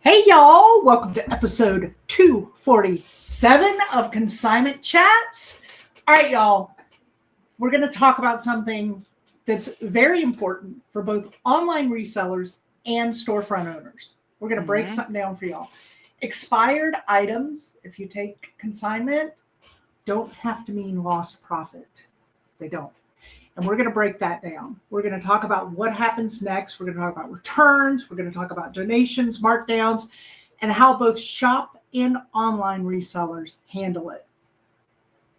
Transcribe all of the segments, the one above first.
Hey y'all, welcome to episode 247 of Consignment Chats. All right, y'all, we're going to talk about something that's very important for both online resellers and storefront owners. We're going to break something down for y'all. Expired items, if you take consignment, don't have to mean lost profit. They don't. And we're going to break that down. We're going to talk about what happens next. We're going to talk about returns. We're going to talk about donations, markdowns, and how both shop and online resellers handle it.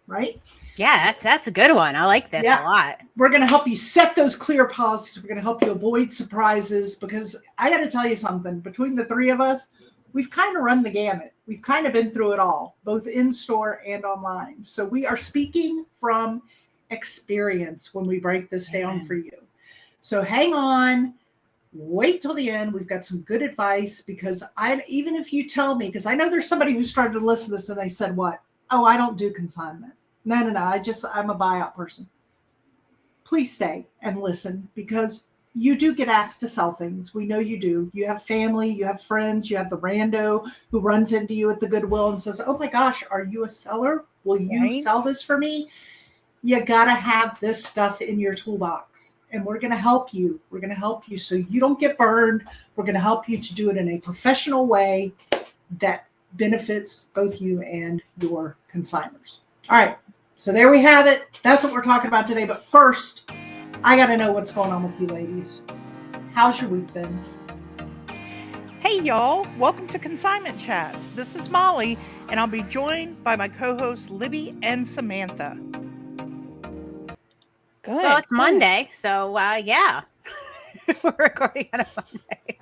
Right? Yeah, that's a good one. I like this a lot. We're going to help you set those clear policies. We're going to help you avoid surprises because I got to tell you something. Between the three of us, we've kind of run the gamut. We've kind of been through it all, both in store and online. So we are speaking from experience when we break this down for you. So hang on, wait till the end. We've got some good advice because even if you tell me, because I know there's somebody who started to listen to this and they said, what? Oh, I don't do consignment. No. I'm a buyout person. Please stay and listen because you do get asked to sell things. We know you do. You have family, you have friends, you have the rando who runs into you at the Goodwill and says, oh my gosh, are you a seller? Will you sell this for me? You got to have this stuff in your toolbox and we're going to help you. We're going to help you so you don't get burned. We're going to help you to do it in a professional way that benefits both you and your consigners. All right. So there we have it. That's what we're talking about today. But first, I got to know what's going on with you ladies. How's your week been? Hey y'all, welcome to Consignment Chats. This is Molly and I'll be joined by my co-hosts Libby and Samantha. Good. Well, it's Monday, so yeah, we're recording on a Monday.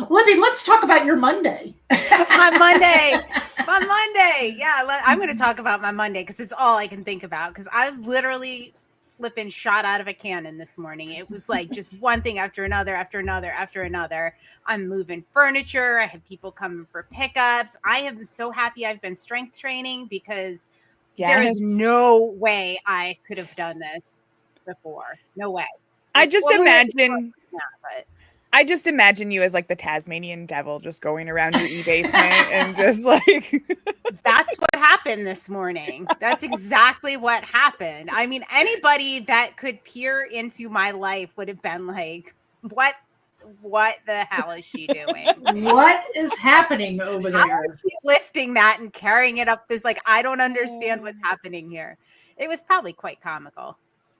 Libby, let's talk about your Monday. My Monday. Yeah, I'm going to talk about my Monday because it's all I can think about. Because I was literally flipping shot out of a cannon this morning. It was like just one thing after another, after another. I'm moving furniture. I have people coming for pickups. I am so happy I've been strength training because there is no way I could have done this before. No way. I just imagine you as like the Tasmanian devil just going around your e-basement and just like that's what happened this morning. That's exactly what happened. I mean, anybody that could peer into my life would have been like, what the hell is she doing? What is happening over there? How is she lifting that and carrying it up this, like, I don't understand what's happening here. It was probably quite comical.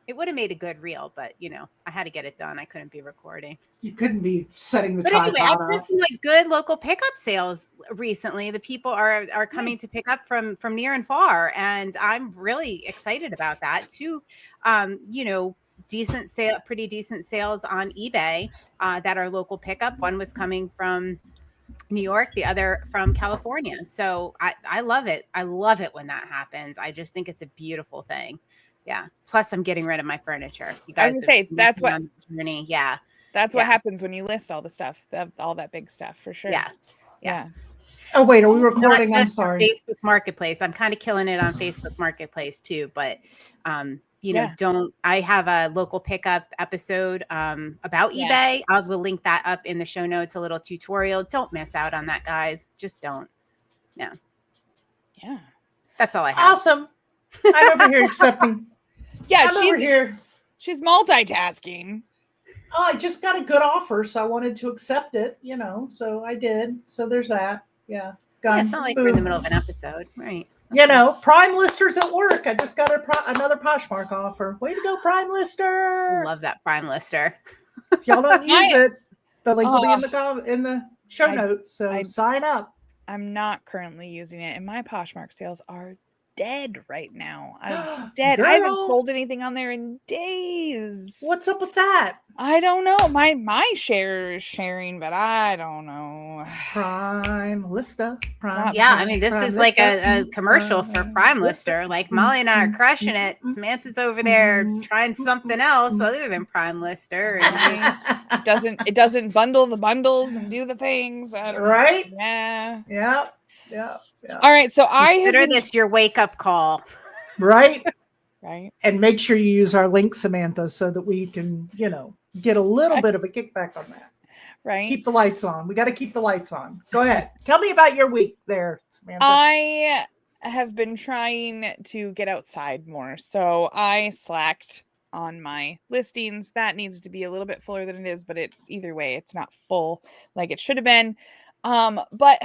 It would have made a good reel, but I had to get it done. I couldn't be recording. You couldn't be setting the tripod up. I've seen like good local pickup sales recently. The people are coming to pick up from near and far, and I'm really excited about that too. Pretty decent sales on eBay that are local pickup. One was coming from New York, the other from California. So I love it. I love it when that happens. I just think it's a beautiful thing. Yeah. Plus, I'm getting rid of my furniture. You guys, I was gonna say that's what journey. Yeah. That's what happens when you list all the stuff, all that big stuff, for sure. Yeah. Oh wait, are we recording? I'm sorry. Facebook Marketplace. I'm kind of killing it on Facebook Marketplace too, but I have a local pickup episode about eBay. I will link that up in the show notes. A little tutorial. Don't miss out on that, guys. Just don't. Yeah. That's all I have. Awesome. I'm over here accepting. She's multitasking. Oh, I just got a good offer, so I wanted to accept it, so I did. So there's that. Yeah. It's not like we're in the middle of an episode, right? Prime listers at work. I just got another Poshmark offer. Way to go, Prime Lister. Love that Prime Lister. If y'all don't use it, the link will be in the show notes, so sign up. I'm not currently using it, and my Poshmark sales are dead right now. I'm dead. Girl. I haven't sold anything on there in days. What's up with that? I don't know. My share is sharing, but I don't know. Prime Lister. I mean, this is like a commercial for Prime Lister. Like Molly and I are crushing it. Samantha's over there trying something else other than Prime Lister. And it doesn't bundle the bundles and do the things. Right? Yeah. Yeah. All right. So consider this your wake up call. Right. Right. And make sure you use our link, Samantha, so that we can, get a little bit of a kickback on that. Right. Keep the lights on. We got to keep the lights on. Go ahead. Tell me about your week there, Samantha. I have been trying to get outside more. So I slacked on my listings. That needs to be a little bit fuller than it is, but it's either way, it's not full like it should have been. But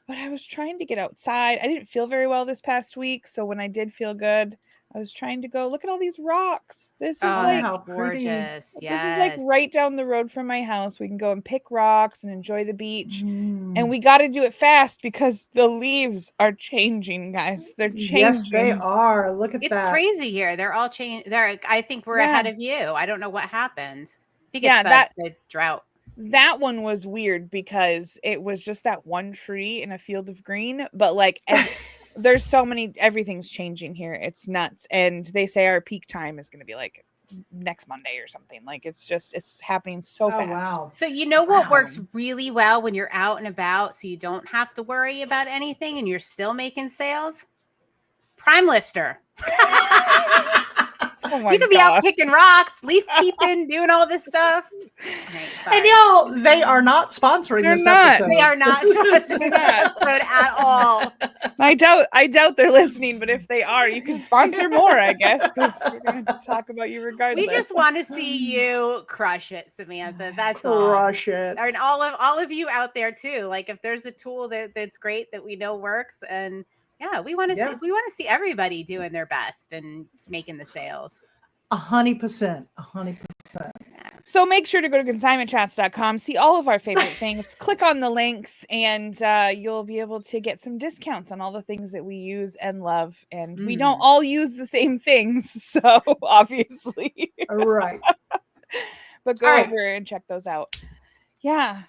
I was trying to get outside. I didn't feel very well this past week. So when I did feel good, I was trying to go look at all these rocks. This is Oh, like how pretty. gorgeous. this is like Yes. right down the road from my house. We can go and pick rocks and enjoy the beach. Mm. And we got to do it fast because the leaves are changing, guys. They're changing. Yes, they are. Look at It's that. crazy here. They're all changed. I think we're ahead of you. I don't know what happened. I think Yeah, it's the drought. That one was weird because it was just that one tree in a field of green, but like there's so many, everything's changing here. It's nuts. And they say our peak time is going to be like next Monday or something. Like it's happening so fast. Wow. So you know what Wow. works really well when you're out and about, so you don't have to worry about anything and you're still making sales? Prime Lister. Oh my You could be out gosh. picking rocks, leaf peeping, doing all this stuff. Okay, And sorry. y'all, they are not sponsoring They're this not. episode. They are not This is- sponsoring this episode at all. I doubt they're listening, but if they are, you can sponsor more, I guess, because we're going to talk about you regardless. We just want to see you crush it, Samantha. That's all. Crush it. And all of you out there too. Like if there's a tool that's great that we know works, and yeah, we want to see everybody doing their best and making the sales. 100%. 100%. So make sure to go to consignmentchats.com, see all of our favorite things, click on the links, and you'll be able to get some discounts on all the things that we use and love. And we don't all use the same things, so obviously. Right. But go All right. over and check those out. Yeah.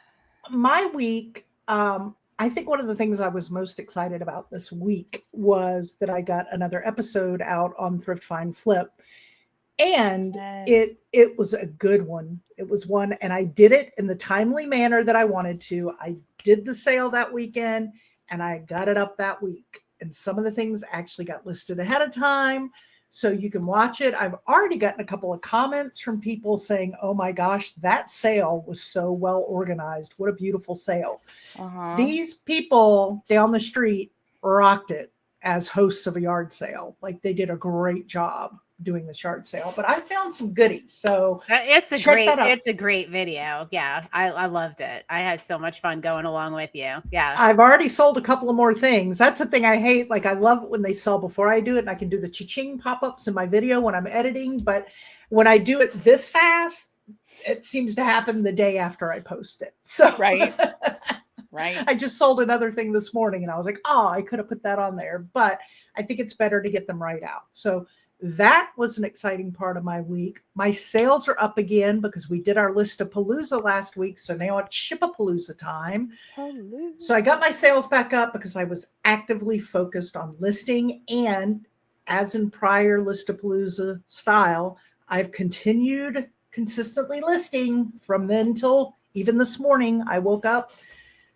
My week, I think one of the things I was most excited about this week was that I got another episode out on Thrift Find Flip. And Yes. it was a good one. It was one, and I did it in the timely manner that I wanted to. I did the sale that weekend, and I got it up that week. And some of the things actually got listed ahead of time, so you can watch it. I've already gotten a couple of comments from people saying, "Oh my gosh, that sale was so well organized. What a beautiful sale." Uh-huh. These people down the street rocked it as hosts of a yard sale. Like they did a great job doing the yard sale, but I found some goodies. So It's check that out. it's a great video. Yeah, I loved it. I had so much fun going along with you. Yeah. I've already sold a couple of more things. That's the thing I hate. Like I love it when they sell before I do it, and I can do the cha-ching pop-ups in my video when I'm editing. But when I do it this fast, it seems to happen the day after I post it. So Right. Right. I just sold another thing this morning, and I was like, oh, I could have put that on there. But I think it's better to get them right out. So that was an exciting part of my week. My sales are up again because we did our list of Palooza last week. So now it's Ship-a-Palooza time. So I got my sales back up because I was actively focused on listing. And as in prior List-a-Palooza style, I've continued consistently listing from then till even this morning. I woke up,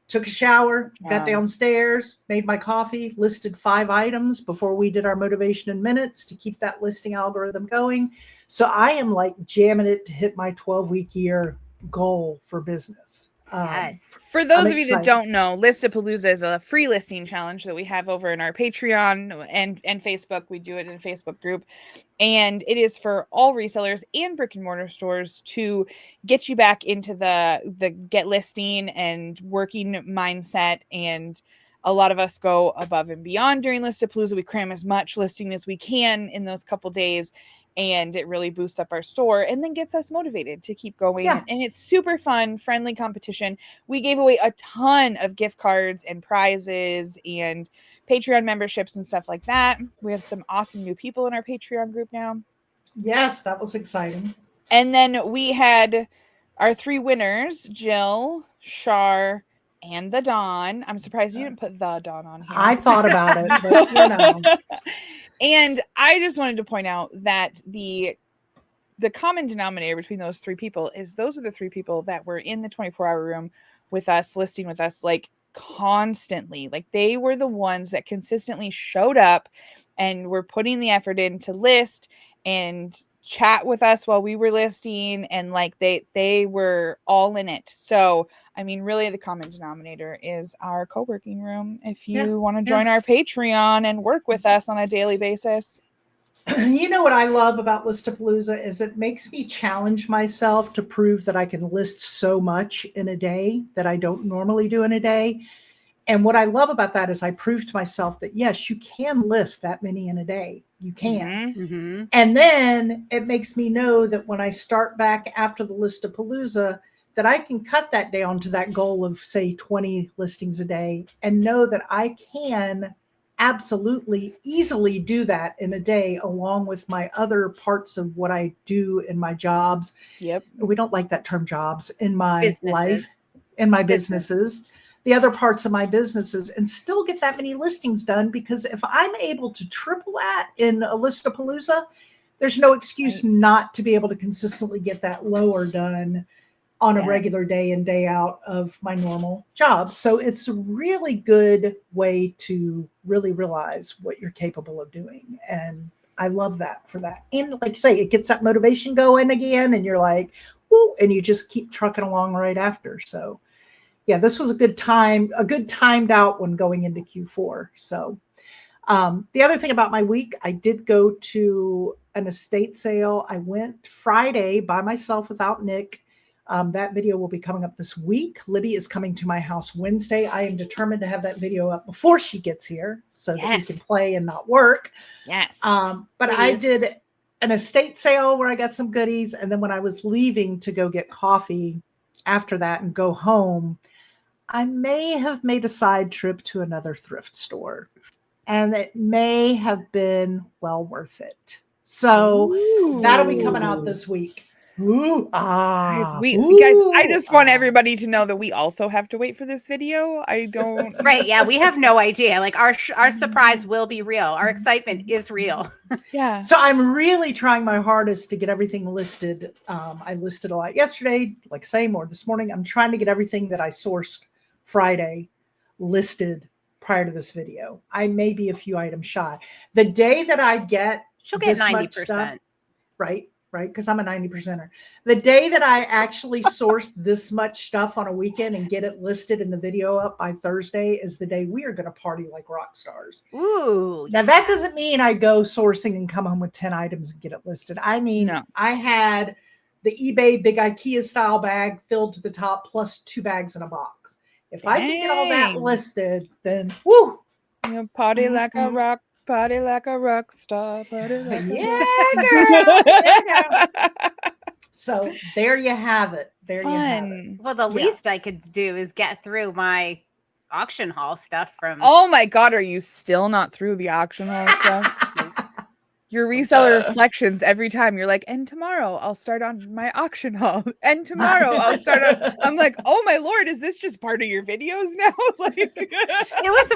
took a shower, got Wow. downstairs, made my coffee, listed 5 items before we did our motivation in minutes to keep that listing algorithm going. So I am like jamming it to hit my 12-week year goal for business. Yes. For those I'm of you that excited. don't know, List-a-Palooza is a free listing challenge that we have over in our Patreon and Facebook. We do it in a Facebook group. And it is for all resellers and brick and mortar stores to get you back into the get listing and working mindset. And a lot of us go above and beyond during List-a-Palooza. We cram as much listing as we can in those couple days. And it really boosts up our store and then gets us motivated to keep going. Yeah. And it's super fun, friendly competition. We gave away a ton of gift cards and prizes and Patreon memberships and stuff like that. We have some awesome new people in our Patreon group now. Yes, that was exciting. And then we had our 3 winners, Jill, Shar, and the Dawn. I'm surprised you didn't put the Dawn on here. I thought about it, but you know. And I just wanted to point out that the common denominator between those 3 people is those are the 3 people that were in the 24-hour room with us, listing with us like constantly. Like they were the ones that consistently showed up and were putting the effort in to list and chat with us while we were listing, and like they were all in it. So I mean, really the common denominator is our co-working room. If you want to join our Patreon and work with us on a daily basis. You know what I love about Listapalooza is it makes me challenge myself to prove that I can list so much in a day that I don't normally do in a day. And what I love about that is I prove to myself that, yes, you can list that many in a day. You can. Mm-hmm. And then it makes me know that when I start back after the Listapalooza, that I can cut that down to that goal of, say, 20 listings a day, and know that I can absolutely easily do that in a day, along with my other parts of what I do in my jobs. Yep. We don't like that term, jobs, in my Businesses. life, in my businesses, the other parts of my businesses, and still get that many listings done. Because if I'm able to triple that in a Listapalooza, there's no excuse not to be able to consistently get that lower done on a regular day in, day out of my normal job. So it's a really good way to really realize what you're capable of doing. And I love that for that. And like you say, it gets that motivation going again, and you're like, woo, and you just keep trucking along right after. So yeah, this was a good timed out one going into Q4. So the other thing about my week, I did go to an estate sale. I went Friday by myself without Nick. That video will be coming up this week. Libby is coming to my house Wednesday. I am determined to have that video up before she gets here so that we can play and not work. Yes. But I did an estate sale where I got some goodies. And then when I was leaving to go get coffee after that and go home, I may have made a side trip to another thrift store, and it may have been well worth it. So that'll be coming out this week. Ooh, guys, I just want everybody to know that we also have to wait for this video. I don't. Right. Yeah. We have no idea. Like our surprise will be real. Our excitement is real. Yeah. So I'm really trying my hardest to get everything listed. I listed a lot yesterday, like say more this morning. I'm trying to get everything that I sourced Friday listed prior to this video. I may be a few items shy. The day that I get, she'll get 90%. Stuff, right? Because I'm a 90%er. The day that I actually source this much stuff on a weekend and get it listed in the video up by Thursday is the day we are going to party like rock stars. Ooh. Now that doesn't mean I go sourcing and come home with 10 items and get it listed. I mean, I had the eBay big IKEA style bag filled to the top plus 2 bags in a box. If I can get all that listed, then woo! Party like a rock. Party like a rock star. Party like girl. So there you have it. You have it. Well, the least I could do is get through my auction hall stuff from. Oh my God, are you still not through the auction hall stuff? Your reseller reflections every time you're like, and tomorrow I'll start on my auction haul, and tomorrow I'll start on. I'm like, oh my Lord, is this just part of your videos now? Like, it was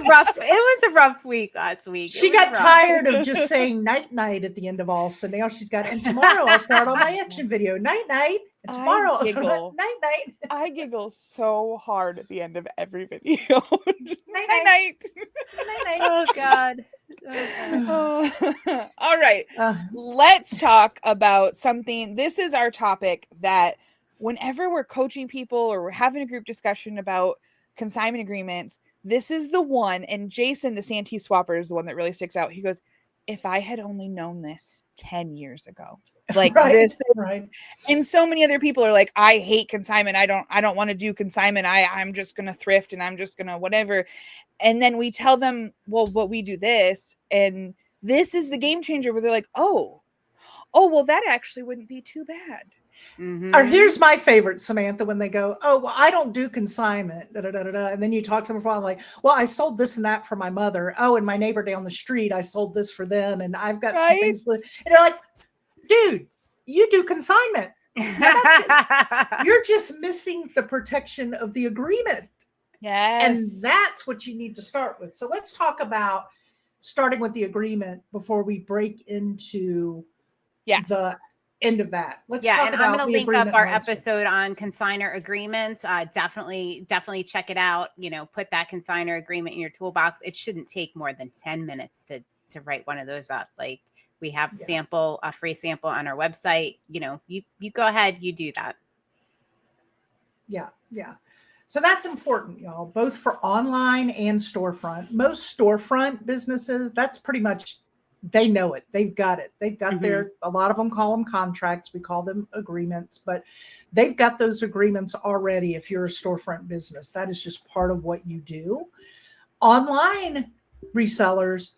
a rough week last week. She got tired of just saying night night at the end of all, so now she's got, and tomorrow I'll start on my action video, night night, and tomorrow I'll start night night. I giggle so hard at the end of every video. Night night. Oh God. All right. Let's talk about something. This is our topic that whenever we're coaching people or we're having a group discussion about consignment agreements, this is the one. And Jason, the Santee Swapper, is the one that really sticks out. He goes, if I had only known this 10 years ago, like this, and so many other people are like, I hate consignment. I don't want to do consignment. I'm just going to thrift and I'm just going to whatever. And then we tell them, well, we do this. And this is the game changer where they're like, oh, well, that actually wouldn't be too bad. Mm-hmm. Or here's my favorite, Samantha, when they go, oh, well, I don't do consignment. And then you talk to them for a while, like, well, I sold this and that for my mother. Oh, and my neighbor down the street, I sold this for them. And I've got some things. And they're like, dude, you do consignment. You're just missing the protection of the agreement. Yes. And that's what you need to start with. So let's talk about starting with the agreement before we break into the end of that. Let's talk about I'm going to link up our episode on consignor agreements. Definitely check it out. Put that consignor agreement in your toolbox. It shouldn't take more than 10 minutes to write one of those up. Like We have Yeah. a free sample on our website. You go ahead, you do that. Yeah. Yeah. So that's important, y'all, both for online and storefront. Most storefront businesses, that's pretty much, they know it. They've got it. They've got a lot of them call them contracts. We call them agreements, but they've got those agreements already. If you're a storefront business, that is just part of what you do. Online resellers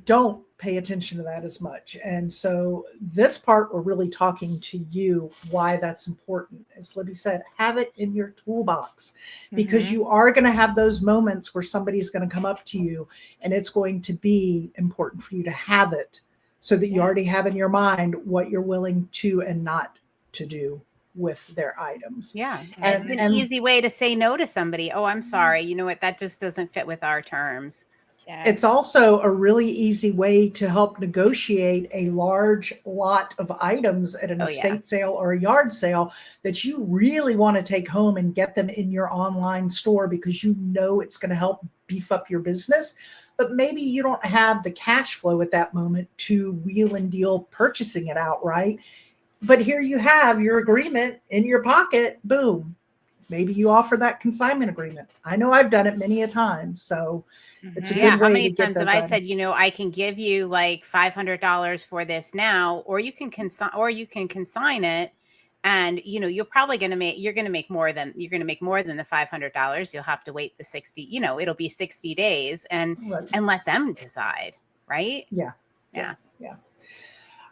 don't pay attention to that as much. And so this part, we're really talking to you why that's important. As Libby said, have it in your toolbox, because you are going to have those moments where somebody's going to come up to you, and it's going to be important for you to have it so that you already have in your mind what you're willing to and not to do with their items. Yeah. And it's an easy way to say no to somebody. Oh, I'm sorry. You know what? That just doesn't fit with our terms. Yes. It's also a really easy way to help negotiate a large lot of items at an estate sale or a yard sale that you really want to take home and get them in your online store, because you know it's going to help beef up your business. But maybe you don't have the cash flow at that moment to wheel and deal purchasing it outright. But here you have your agreement in your pocket. Boom. Maybe you offer that consignment agreement. I know I've done it many a time. So it's a good way How many to get times have I said, I can give you like $500 for this now, or you can consign it. And, you're probably going to make more than the $500. You'll have to wait the 60, it'll be 60 days and let them decide. Right. Yeah.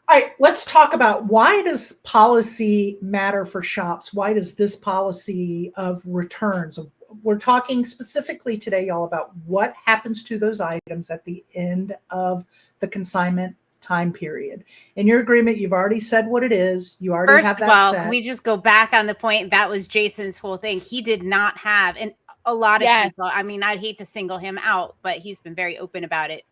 All right, let's talk about, why does policy matter for shops? Why does this policy of returns? We're talking specifically today, y'all, about what happens to those items at the end of the consignment time period. In your agreement, you've already said what it is. You already have that set. Can we just go back on the point? That was Jason's whole thing. He did not have, and a lot of people, I mean, I'd hate to single him out, but he's been very open about it.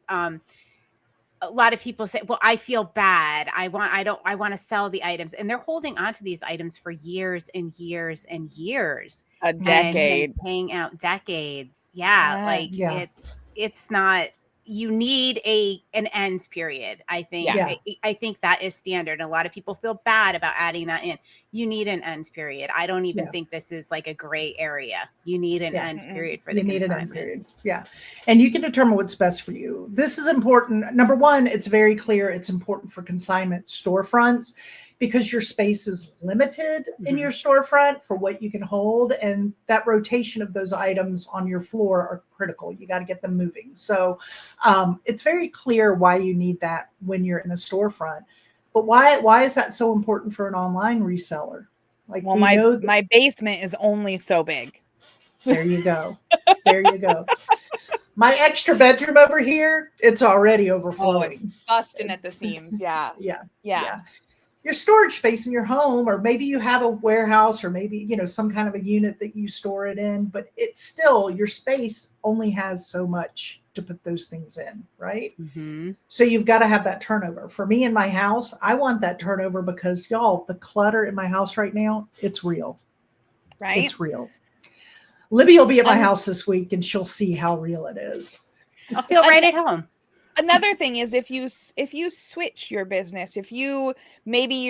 A lot of people say, well, I feel bad. I want to sell the items, and they're holding on to these items for years and years and years. A decade. And paying out decades. Yeah. It's not, you need an ends period. I think, I think that is standard. A lot of people feel bad about adding that in. You need an ends period. I don't even think this is like a gray area. You need an ends period for the consignment. You need an end period. Yeah. And you can determine what's best for you. This is important. Number one, it's very clear. It's important for consignment storefronts, because your space is limited in your storefront for what you can hold. And that rotation of those items on your floor are critical. You got to get them moving. So it's very clear why you need that when you're in a storefront. But why is that so important for an online reseller? Like, well, my basement is only so big. There you go. There you go. My extra bedroom over here, it's already overflowing. Oh, it's busting at the seams. Yeah. Your storage space in your home, or maybe you have a warehouse, or maybe, some kind of a unit that you store it in, but it's still, your space only has so much to put those things in, right? So you've got to have that turnover. For me in my house, I want that turnover because, y'all, the clutter in my house right now, it's real. Right? It's real. Libby will be at my house this week, and she'll see how real it is. I'll feel right at home. Another thing is, if you switch your business, if you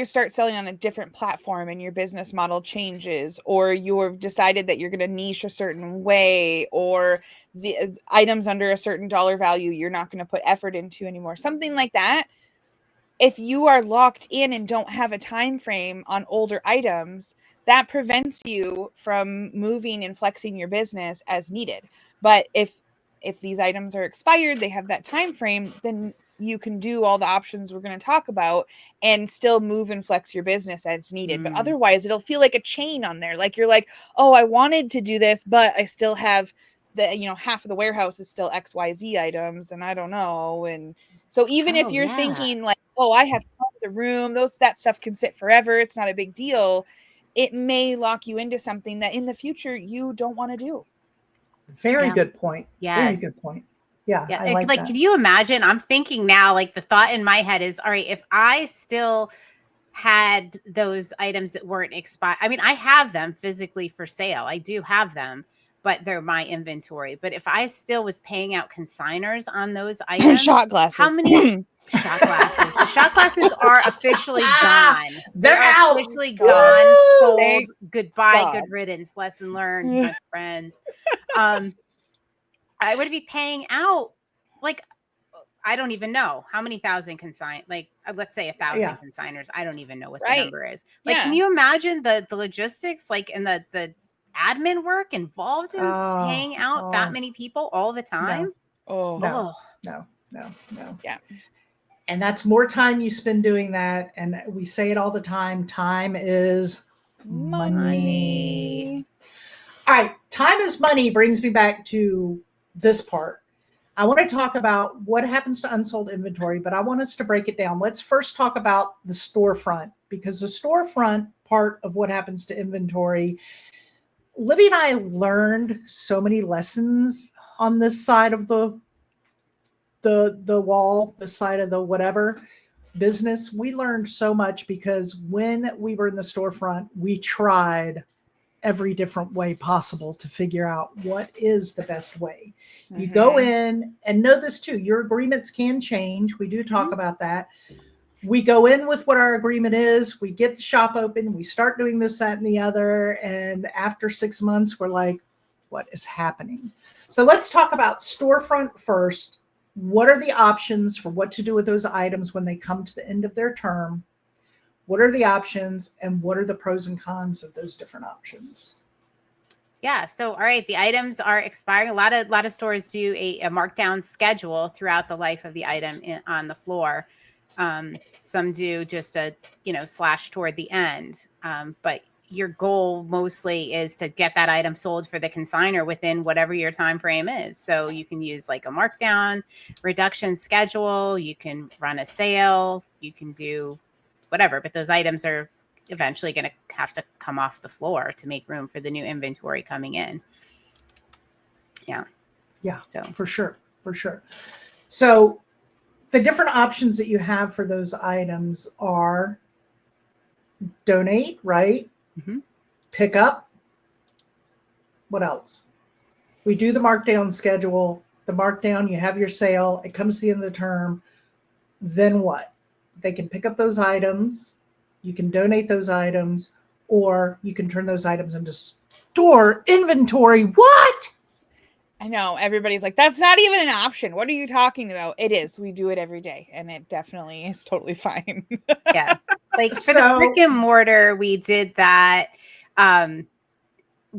start selling on a different platform and your business model changes, or you've decided that you're going to niche a certain way, or the items under a certain dollar value you're not going to put effort into anymore, something like that. If you are locked in and don't have a time frame on older items, that prevents you from moving and flexing your business as needed. But if these items are expired, they have that time frame, then you can do all the options we're going to talk about and still move and flex your business as needed. But otherwise, it'll feel like a chain on there. Like, you're like, oh, I wanted to do this, but I still have half of the warehouse is still XYZ items, and I don't know. And so even if you're thinking like, oh, I have tons of room, that stuff can sit forever, it's not a big deal, it may lock you into something that in the future you don't want to do. Very good point. Yes. Very good point. Yeah. I like that. Can you imagine? I'm thinking now, like, the thought in my head is, all right, if I still had those items that weren't expired, I mean, I have them physically for sale. I do have them, but they're my inventory. But if I still was paying out consigners on those items, shot glasses. how many Shot glasses. The shot glasses are officially gone. They're They are out. officially Woo! gone. Sold. Thank Goodbye. God. Good riddance. Lesson learned, my friends. I would be paying out like I don't even know how many thousand consign. Like let's say 1,000 Yeah. consigners. I don't even know what the Right. number is. Like, Yeah. can you imagine the logistics, like, and the admin work involved in paying out that many people all the time? Oh, No. Oh. No. Yeah. And that's more time you spend doing that. And we say it all the time. Time is money. All right. Time is money brings me back to this part. I want to talk about what happens to unsold inventory, but I want us to break it down. Let's first talk about the storefront, because the storefront part of what happens to inventory, Libby and I learned so many lessons on this side of the wall, the side of the whatever business. We learned so much because when we were in the storefront, we tried every different way possible to figure out what is the best way. You go in, and know this too, your agreements can change. We do talk about that. We go in with what our agreement is. We get the shop open. We start doing this, that, and the other. And after 6 months, we're like, what is happening? So let's talk about storefront first. What are the options for what to do with those items when they come to the end of their term? What are the options, and what are the pros and cons of those different options? Yeah. So, all right, the items are expiring. A lot of stores do a markdown schedule throughout the life of the item on the floor. Some do just a slash toward the end. But your goal mostly is to get that item sold for the consigner within whatever your time frame is. So you can use like a markdown reduction schedule. You can run a sale. You can do whatever, but those items are eventually going to have to come off the floor to make room for the new inventory coming in. Yeah. So for sure. So the different options that you have for those items are donate, right? Pick up. What else? We do the markdown schedule. The markdown, you have your sale. It comes to the end of the term. Then what? They can pick up those items. You can donate those items, or you can turn those items into store inventory. What? I know everybody's like, that's not even an option. What are you talking about? It is. We do it every day, and it definitely is totally fine. Yeah. Like for the brick and mortar, we did that.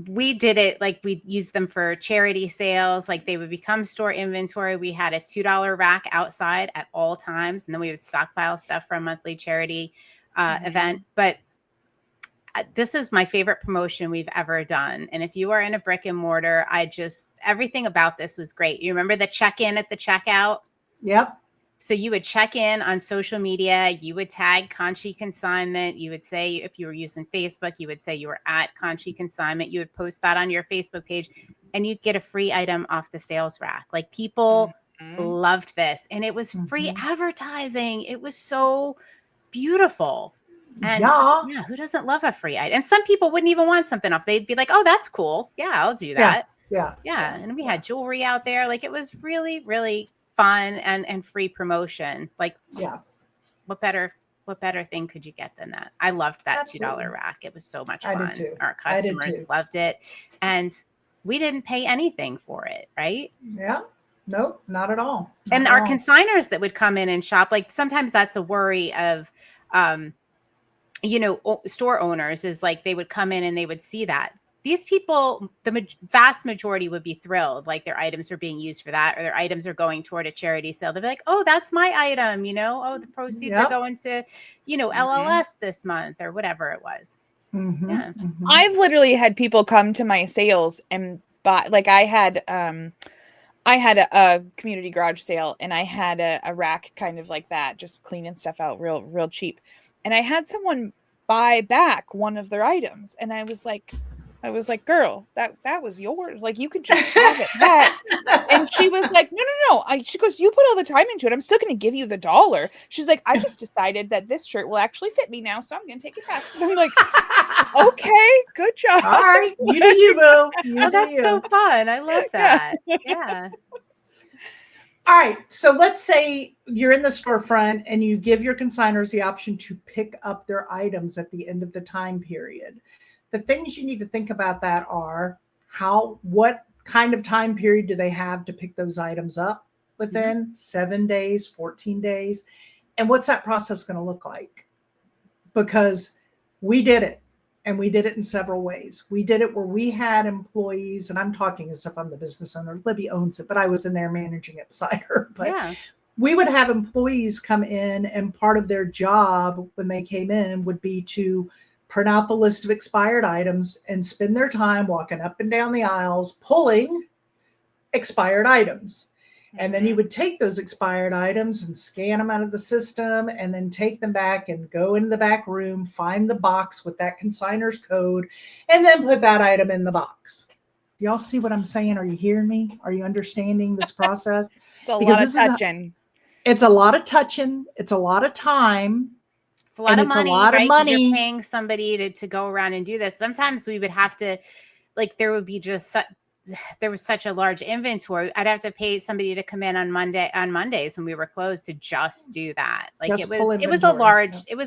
We did it like we used them for charity sales. Like they would become store inventory. We had a $2 rack outside at all times, and then we would stockpile stuff for a monthly charity event. But this is my favorite promotion we've ever done. And if you are in a brick and mortar, everything about this was great. You remember the check-in at the checkout? Yep. So you would check in on social media, you would tag Conchi Consignment. You would say, if you were using Facebook, you would say you were at Conchi Consignment. You would post that on your Facebook page, and you'd get a free item off the sales rack. Like people loved this, and it was free advertising. It was so beautiful. And yeah, who doesn't love a free item? And some people wouldn't even want something off. They'd be like, oh, that's cool. Yeah, I'll do that. Yeah. And we had jewelry out there. Like it was really, really fun and free promotion. Like, what better thing could you get than that? I loved that $2 rack. It was so much fun. I did too. Our customers loved it, and we didn't pay anything for it, right? Yeah. Nope, not at all. And our consigners that would come in and shop, like sometimes that's a worry of, store owners, is like they would come in and they would see that. These people, the vast majority would be thrilled, like their items are being used for that, or their items are going toward a charity sale. They'd be like, oh, that's my item, oh, the proceeds are going to, LLS this month, or whatever it was. I've literally had people come to my sales and buy, like I had a community garage sale, and I had a rack kind of like that, just cleaning stuff out real cheap. And I had someone buy back one of their items, and I was like, girl, that was yours. Like, you could just have it back. And she was like, no. She goes, you put all the time into it. I'm still going to give you the $1. She's like, I just decided that this shirt will actually fit me now, so I'm going to take it back. And I'm like, okay, good job. All right, you do you, boo. That's so fun. I love that. Yeah. All right. So let's say you're in the storefront and you give your consigners the option to pick up their items at the end of the time period. The things you need to think about that are what kind of time period do they have to pick those items up within 7 days, 14 days? And what's that process going to look like? Because we did it. And we did it in several ways. We did it where we had employees, and I'm talking as if I'm the business owner. Libby owns it, but I was in there managing it beside her. But we would have employees come in, and part of their job when they came in would be to print out the list of expired items and spend their time walking up and down the aisles, pulling expired items. And then you would take those expired items and scan them out of the system and then take them back and go into the back room, find the box with that consigner's code, and then put that item in the box. Do y'all see what I'm saying? Are you hearing me? Are you understanding this process? It's a lot of touching. It's a lot of touching. It's a lot of time. It's a lot of money, right? 'Cause you're paying somebody to go around and do this. Sometimes we would have to, like, there was such a large inventory. I'd have to pay somebody to come in on Mondays when we were closed to just do that. Like it was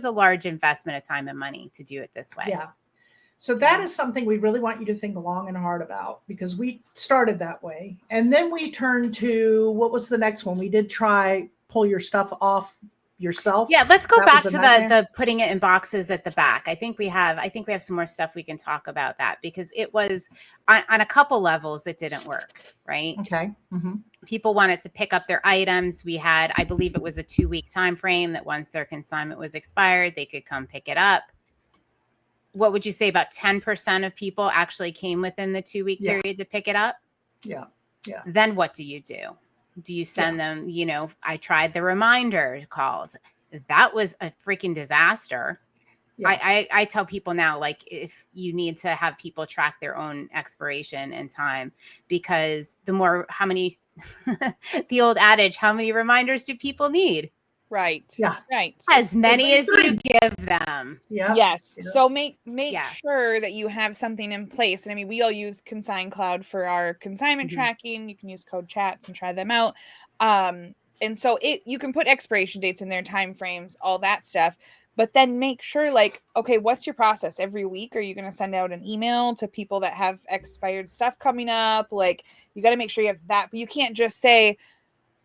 a large investment of time and money to do it this way. Yeah. So that is something we really want you to think long and hard about, because we started that way. And then we turned to, what was the next one? We did try pull your stuff off yourself. Yeah, let's go back to the putting it in boxes at the back. I think we have some more stuff we can talk about that, because it was on a couple levels it didn't work, right? Okay. People wanted to pick up their items. We had, I believe it was a 2-week time frame that once their consignment was expired, they could come pick it up. What would you say, about 10% of people actually came within the 2-week period to pick it up? Yeah. Then what do you do? Do you send them, I tried the reminder calls. That was a freaking disaster. Yeah. I tell people now, like, if you need to have people track their own expiration and time, because the old adage, how many reminders do people need? Right. Yeah. Right. As many as you give them. Yeah. Yes. Yeah. So make sure that you have something in place. And I mean, we all use Consign Cloud for our consignment tracking. You can use code chats and try them out. And so you can put expiration dates in there, time frames, all that stuff. But then make sure, like, okay, what's your process? Every week, are you going to send out an email to people that have expired stuff coming up? Like, you got to make sure you have that. But you can't just say,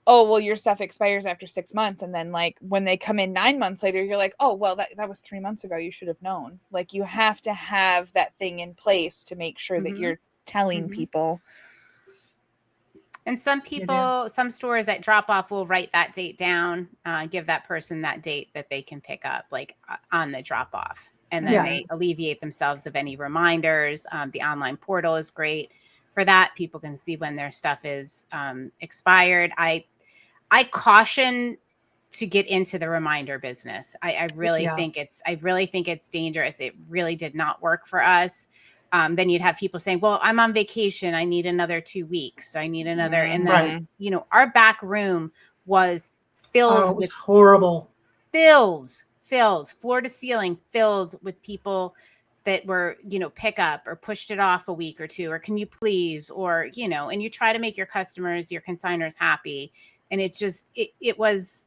oh, well, your stuff expires after 6 months. And then, like, when they come in 9 months later, you're like, oh, well, that was 3 months ago. You should have known. Like, you have to have that thing in place to make sure that you're telling people. And some people, some stores at drop off will write that date down, give that person that date that they can pick up, like on the drop off. And then they alleviate themselves of any reminders. The online portal is great for that. People can see when their stuff is expired. I caution to get into the reminder business. I really think it's dangerous. It really did not work for us. Then you'd have people saying, well, I'm on vacation. I need another 2 weeks. So I need another. And then, our back room was filled with horrible, filled floor to ceiling, filled with people that were, pick up or pushed it off a week or two, or can you please, or, and you try to make your customers, your consigners happy. And it just, it was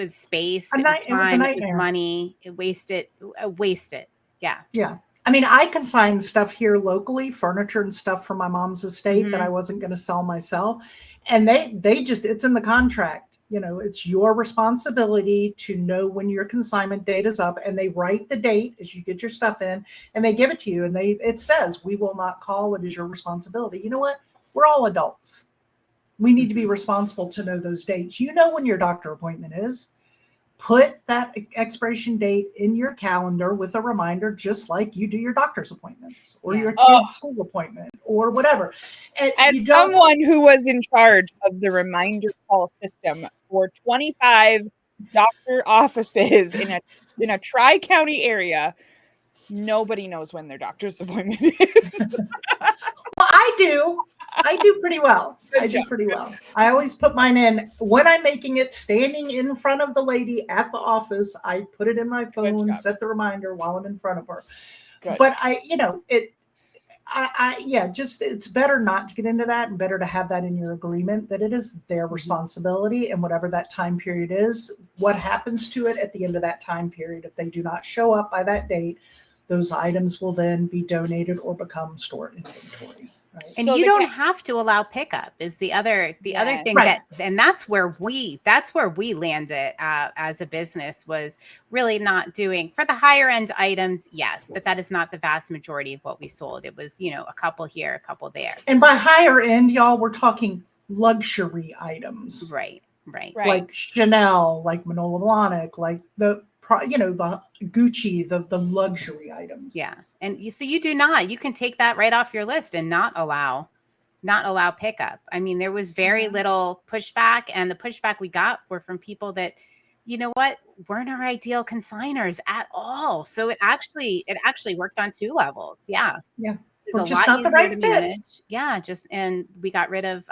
space, it was time, it was money, it wasted. Yeah. Yeah. I mean, I consigned stuff here locally, furniture and stuff from my mom's estate that I wasn't going to sell myself. And they just, it's in the contract. It's your responsibility to know when your consignment date is up, and they write the date as you get your stuff in and they give it to you. And it says, we will not call. It is your responsibility. You know what? We're all adults. We need to be responsible to know those dates. When your doctor appointment is. Put that expiration date in your calendar with a reminder, just like you do your doctor's appointments or your kid's school appointment or whatever. And as someone who was in charge of the reminder call system for 25 doctor offices in a tri-county area, nobody knows when their doctor's appointment is. Well, I do pretty well. I always put mine in when I'm making it, standing in front of the lady at the office. I put it in my phone, set the reminder while I'm in front of her. Good. But just it's better not to get into that, and better to have that in your agreement that it is their responsibility, and whatever that time period is, what happens to it at the end of that time period. If they do not show up by that date, those items will then be donated or become stored inventory. Right? And So you they don't can- have to allow pickup is the other Yes. thing Right. and that's where we landed as a business, was really not doing for the higher end items. Yes, but that is not the vast majority of what we sold. It was, a couple here, a couple there. And by higher end, y'all, we're talking luxury items. Right. Like Chanel, like Manolo Blahnik, like the Gucci, the luxury items. Yeah. And you do not, you can take that right off your list and not allow pickup. I mean, there was very little pushback, and the pushback we got were from people that, weren't our ideal consigners at all. So it actually worked on two levels. Yeah. Yeah. It's Or a just lot not the easier right to fit. manage. Yeah. And we got rid of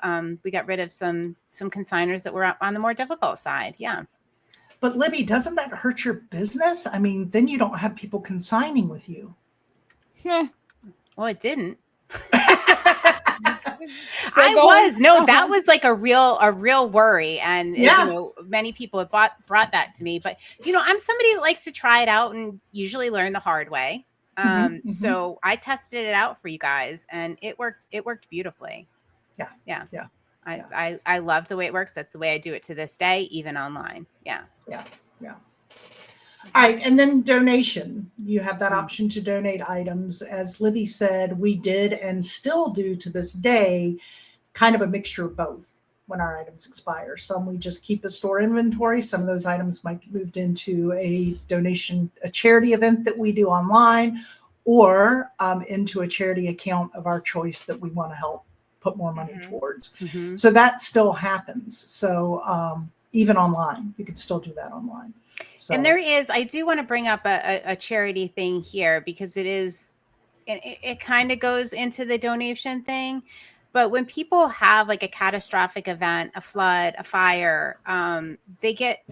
some consigners that were on the more difficult side. Yeah. But Libby, doesn't that hurt your business? I mean, then you don't have people consigning with you. Well, it didn't. That that was like a real worry. And, many people have brought that to me, but I'm somebody that likes to try it out and usually learn the hard way. So I tested it out for you guys, and it worked beautifully. Yeah. I love the way it works. That's the way I do it to this day, even online. Yeah. All right. And then donation. You have that option to donate items. As Libby said, we did and still do to this day kind of a mixture of both when our items expire. Some we just keep as store inventory. Some of those items might get moved into a donation, a charity event that we do online, or into a charity account of our choice that we want to help put more money towards. So that still happens. So even online, you can still do that online. So. And I do want to bring up a charity thing here, because it kind of goes into the donation thing. But when people have like a catastrophic event, a flood, a fire, they get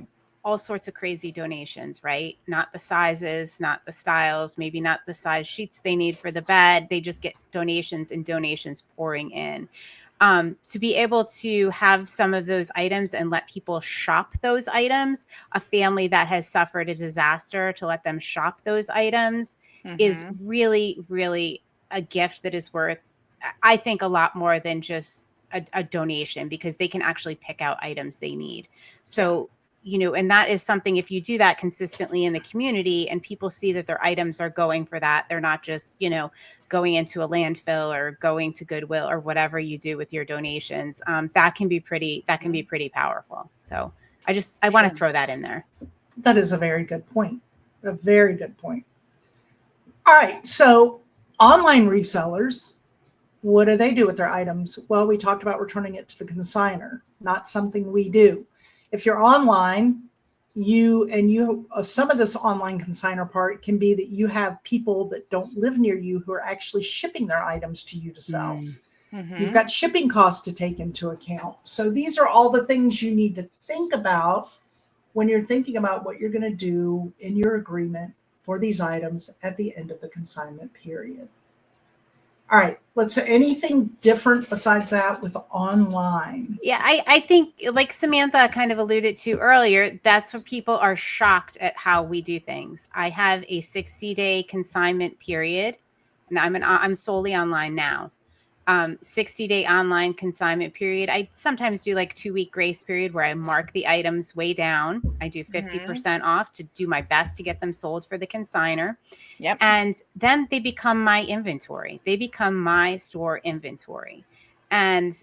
all sorts of crazy donations, right? Not the sizes, not the styles, maybe not the size sheets they need for the bed. They just get donations and donations pouring in. To be able to have some of those items and let people shop those items, a family that has suffered a disaster, to let them shop those items is really, really a gift that is worth, I think, a lot more than just a donation, because they can actually pick out items they need. So, and that is something, if you do that consistently in the community and people see that their items are going for that, they're not just, going into a landfill or going to Goodwill or whatever you do with your donations, that can be pretty powerful. So I want to throw that in there. That is a very good point. A very good point. All right. So online resellers, what do they do with their items? Well, we talked about returning it to the consignor, not something we do. If you're online, some of this online consignor part can be that you have people that don't live near you who are actually shipping their items to you to sell. You've got shipping costs to take into account. So these are all the things you need to think about when you're thinking about what you're going to do in your agreement for these items at the end of the consignment period. All right. Anything different besides that with online? Yeah, I think, like Samantha kind of alluded to earlier, that's what people are shocked at how we do things. I have a 60-day consignment period, and I'm solely online now. 60-day online consignment period. I sometimes do like 2-week grace period where I mark the items way down. I do 50% off to do my best to get them sold for the consigner. Yep. And then they become my inventory. They become my store inventory. And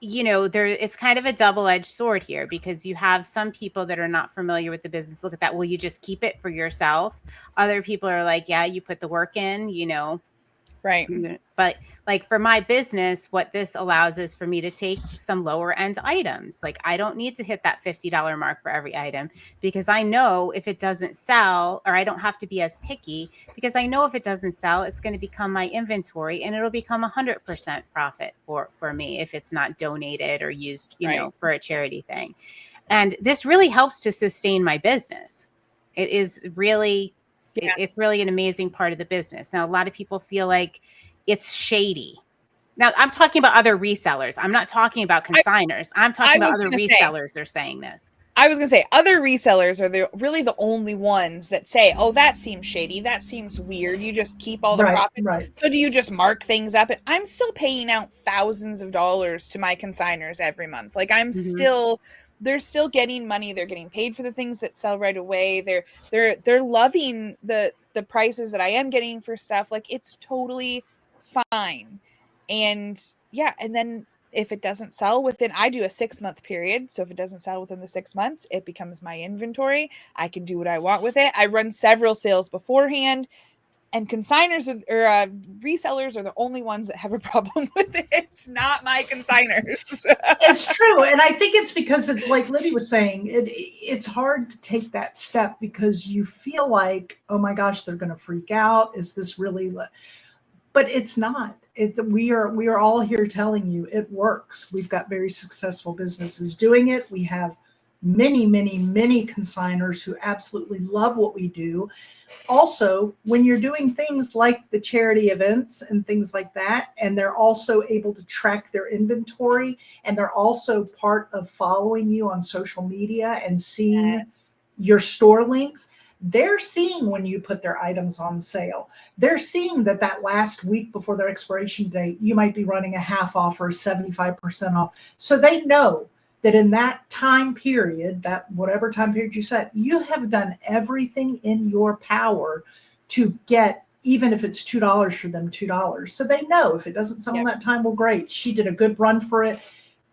it's kind of a double-edged sword here, because you have some people that are not familiar with the business. Look at that. Will you just keep it for yourself? Other people are like, yeah, you put the work in, Right. But like for my business, what this allows is for me to take some lower end items. Like I don't need to hit that $50 mark for every item, because I know if it doesn't sell, or I don't have to be as picky, because I know if it doesn't sell, it's going to become my inventory and it'll become 100% profit for me if it's not donated or used, for a charity thing. And this really helps to sustain my business. It is really, it's really an amazing part of the business. Now, a lot of people feel like, it's shady. Now, I'm talking about other resellers. I'm not talking about consigners. I'm talking about other resellers are saying this. I was going to say other resellers are really the only ones that say, oh, that seems shady. That seems weird. You just keep all the profits. Right. So do you just mark things up? And I'm still paying out thousands of dollars to my consigners every month. Like they're still getting money. They're getting paid for the things that sell right away. They're loving the prices that I am getting for stuff. Like it's totally fine. And yeah, and then if it doesn't sell within, I do a 6-month period. So if it doesn't sell within the 6 months, it becomes my inventory. I can do what I want with it. I run several sales beforehand, and consigners or resellers are the only ones that have a problem with it, not my consigners. It's true. And I think it's because it's like Libby was saying, it's hard to take that step because you feel like, oh my gosh, they're going to freak out. Is this really, but it's not. We are all here telling you it works. We've got very successful businesses doing it. We have many consigners who absolutely love what we do. Also, when you're doing things like the charity events and things like that, and they're also able to track their inventory, and they're also part of following you on social media and seeing your store links, they're seeing when you put their items on sale. They're seeing that last week before their expiration date, you might be running a half off or 75% off. So they know that in that time period, that whatever time period you set, you have done everything in your power to get, even if it's $2 for them, $2. So they know if it doesn't sell in that time, well, great. She did a good run for it.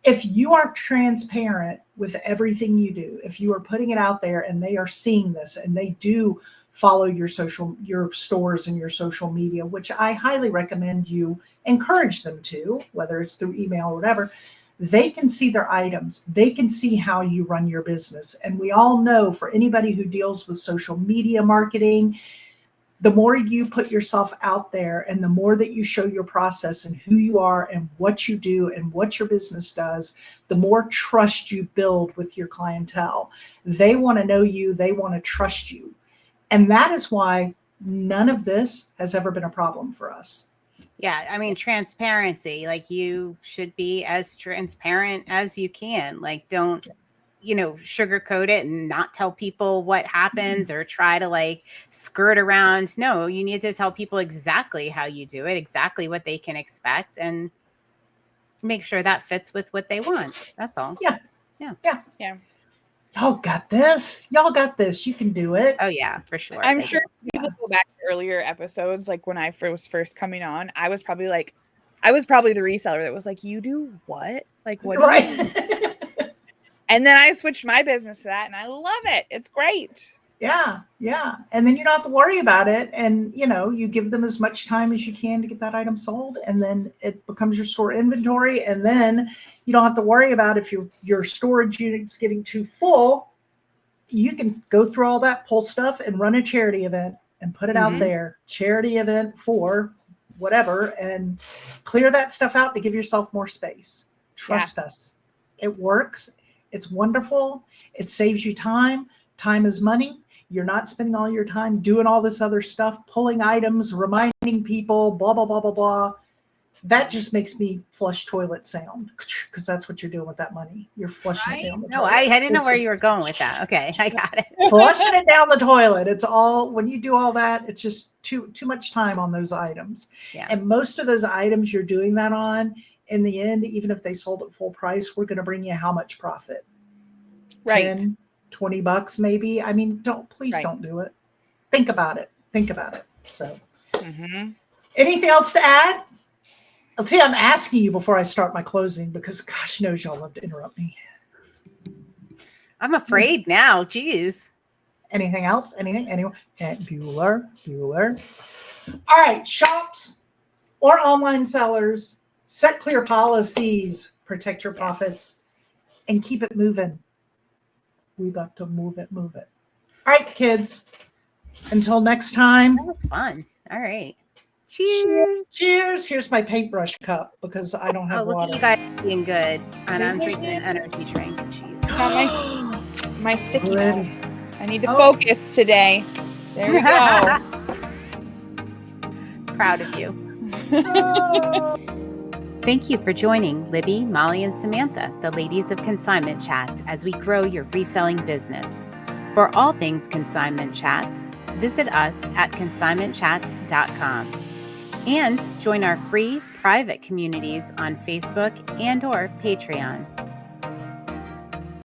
If you are transparent with everything you do, if you are putting it out there and they are seeing this and they do follow your stores and your social media, which I highly recommend you encourage them to, whether it's through email or whatever, they can see their items. They can see how you run your business. And we all know, for anybody who deals with social media marketing, the more you put yourself out there and the more that you show your process and who you are and what you do and what your business does, the more trust you build with your clientele. They want to know you. They want to trust you. And that is why none of this has ever been a problem for us. Yeah. I mean, transparency, like you should be as transparent as you can. Like, don't, sugarcoat it and not tell people what happens or try to like skirt around. No, you need to tell people exactly how you do it, exactly what they can expect, and make sure that fits with what they want. That's all. Yeah. Y'all got this. You can do it. Oh yeah, for sure. I'm sure people go back to earlier episodes, like when I was first coming on, I was probably the reseller that was like, you do what? Like, what? Right. And then I switched my business to that and I love it. It's great. Yeah. And then you don't have to worry about it. And, you give them as much time as you can to get that item sold. And then it becomes your store inventory. And then you don't have to worry about if your storage unit's getting too full. You can go through all that, pull stuff and run a charity event and put it out there. Charity event for whatever, and clear that stuff out to give yourself more space. Trust us. It works. It's wonderful. It saves you time. Time is money. You're not spending all your time doing all this other stuff, pulling items, reminding people, blah, blah, blah, blah, blah. That just makes me flush toilet sound, because that's what you're doing with that money. You're flushing it down the toilet. I didn't know where you were going with that. Okay, I got it. Flushing it down the toilet. It's all, when you do all that, it's just too much time on those items. Yeah. And most of those items you're doing that on, in the end, even if they sold at full price, we're going to bring you how much profit? Right. 10, $20 maybe. I mean, don't do it. Think about it. So anything else to add? Let's see, I'm asking you before I start my closing, because gosh knows y'all love to interrupt me. I'm afraid now. Jeez. Anything else? Anyone? Bueller. All right, shops or online sellers, set clear policies, protect your profits, and keep it moving. We got to move it. All right, kids. Until next time. That was fun. All right. Cheers. Here's my paintbrush cup because I don't have water. Look at you guys being good. And I'm drinking an energy drink. Jeez. Got my sticky note. I need to focus today. There we go. Proud of you. Thank you for joining Libby, Molly, and Samantha, the ladies of Consignment Chats, as we grow your reselling business. For all things Consignment Chats, visit us at consignmentchats.com and join our free private communities on Facebook and/or Patreon.